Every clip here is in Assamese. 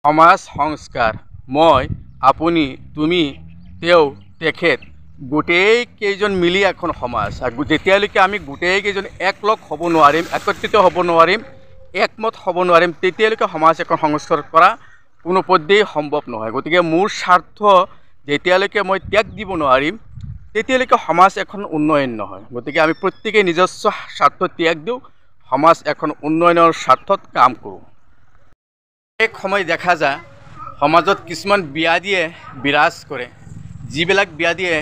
সমাজ সংস্কাৰ মই আপুনি তুমি তেও তেখেত গোটেই কেইজন মিলি এখন সমাজ যেতিয়ালৈকে আমি গোটেই কেইজন একলগ হ'ব নোৱাৰিম একত্ৰিত হ'ব নোৱাৰিম একমত হ'ব নোৱাৰিম তেতিয়ালৈকে সমাজ এখন সংস্কাৰ কৰা কোনো পদ্ধতিয়ে সম্ভৱ নহয়। গতিকে মোৰ স্বাৰ্থ যেতিয়ালৈকে মই ত্যাগ দিব নোৱাৰিম তেতিয়ালৈকে সমাজ এখন উন্নয়ন নহয়। গতিকে আমি প্ৰত্যেকেই নিজস্ব স্বাৰ্থ ত্যাগ দিওঁ, সমাজ এখন উন্নয়নৰ স্বাৰ্থত কাম কৰোঁ। এক সময় দেখা যায় সমাজত কিছুমান ব্যাধিয়ে বিৰাজ কৰে, যিবিলাক ব্যাধিয়ে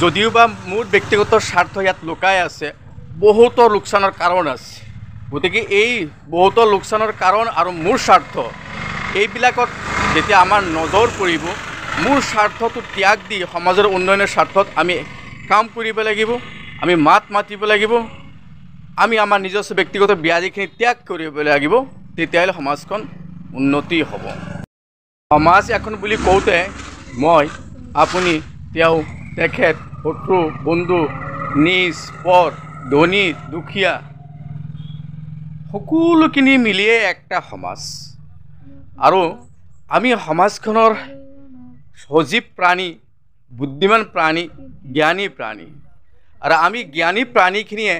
যদিও বা মোৰ ব্যক্তিগত স্বাৰ্থ ইয়াত লুকাই আছে, বহুতো লোকচানৰ কাৰণ আছে। গতিকে এই বহুতো লোকচানৰ কাৰণ আৰু মোৰ স্বাৰ্থ এইবিলাকত যেতিয়া আমাৰ নজৰ পৰিব, মোৰ স্বাৰ্থটো ত্যাগ দি সমাজৰ উন্নয়নৰ স্বাৰ্থত আমি কাম কৰিব লাগিব, আমি মাত মাতিব লাগিব, আমি আমাৰ নিজস্ব ব্যক্তিগত ব্যাধিখিনি ত্যাগ কৰিব লাগিব, তেতিয়াহ'লে সমাজখন উন্নতি হ'ব। সমাজ এখন বুলি কওঁতে মই আপুনি তেওঁ তেখেত শত্ৰু বন্ধু নিজ পৰ ধনী দুখীয়া সকলোখিনি মিলিয়ে একটা সমাজ। আৰু আমি সমাজখনৰ সজীৱ প্ৰাণী, বুদ্ধিমান প্ৰাণী, জ্ঞানী প্ৰাণী। আৰু আমি জ্ঞানী প্ৰাণীখিনিয়ে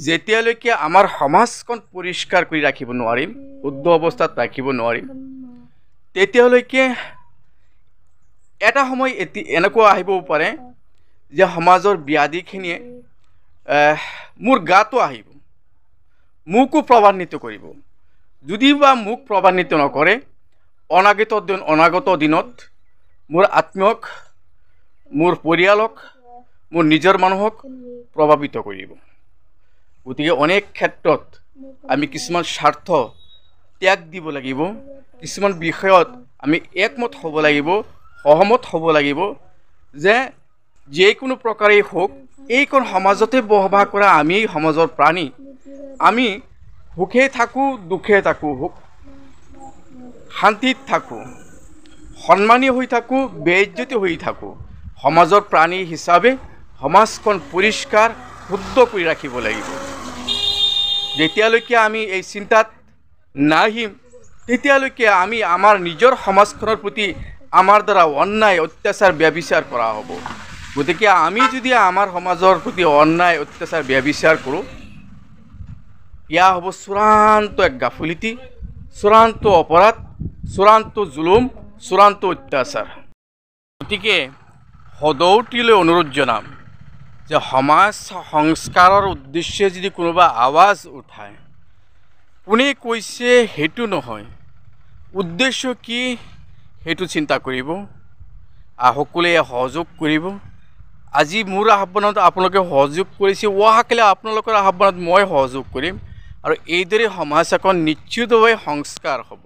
যেতিয়ালৈকে আমাৰ সমাজখন পৰিষ্কাৰ কৰি ৰাখিব নোৱাৰিম, শুদ্ধ অৱস্থাত ৰাখিব নোৱাৰিম, তেতিয়ালৈকে এটা সময় এনেকুৱা আহিবও পাৰে যে সমাজৰ ব্যাধিখিনিয়ে মোৰ গাতো আহিব, মোকো প্ৰভাৱান্বিত কৰিব। যদি বা মোক প্ৰভাৱান্বিত নকৰে, অনাগত দিনত মোৰ আত্মীয়ক, মোৰ পৰিয়ালক, মোৰ নিজৰ মানুহক প্ৰভাৱিত কৰিব। গতিকে অনেক ক্ষেত্ৰত আমি কিছুমান স্বাৰ্থ ত্যাগ দিব লাগিব, কিছুমান বিষয়ত আমি একমত হ'ব লাগিব, সহমত হ'ব লাগিব যে যিকোনো প্ৰকাৰেই হওক এইখন সমাজতে বসবাস কৰা আমি সমাজৰ প্ৰাণী, আমি সুখে থাকোঁ দুখে থাকোঁ, শান্তিত থাকোঁ, সন্মানী হৈ থাকোঁ, বেইজ্জতি হৈ থাকোঁ, সমাজৰ প্ৰাণী হিচাপে সমাজখন পৰিষ্কাৰ শুদ্ধ কৰি ৰাখিব লাগিব। যেতিয়ালৈকে আমি এই চিন্তাত নাহিম তেতিয়ালৈকে আমি আমাৰ নিজৰ সমাজখনৰ প্ৰতি আমাৰ দ্বাৰা অন্যায় অত্যাচাৰ ব্যভিচাৰ কৰা হ'ব। গতিকে আমি যদি আমাৰ সমাজৰ প্ৰতি অন্যায় অত্যাচাৰ ব্যভিচাৰ কৰোঁ, ইয়া হ'ব চূড়ান্ত এক গাফিলতি, চূড়ান্ত অপৰাধ, চূড়ান্ত জুলুম, চূড়ান্ত অত্যাচাৰ। গতিকে সদৌতিলৈ অনুৰোধ জনাম যে সমাজ সংস্কাৰৰ উদ্দেশ্যে যদি কোনোবা আৱাজ উঠায়, কোনে কৈছে সেইটো নহয়, উদ্দেশ্য কি সেইটো চিন্তা কৰিব, সকলোৱে সহযোগ কৰিব। আজি মোৰ আহ্বানত আপোনালোকে সহযোগ কৰিছে, অহাকালি আপোনালোকৰ আহ্বানত মই সহযোগ কৰিম, আৰু এইদৰে সমাজ এখন নিশ্চিতভাৱে সংস্কাৰ হ'ব।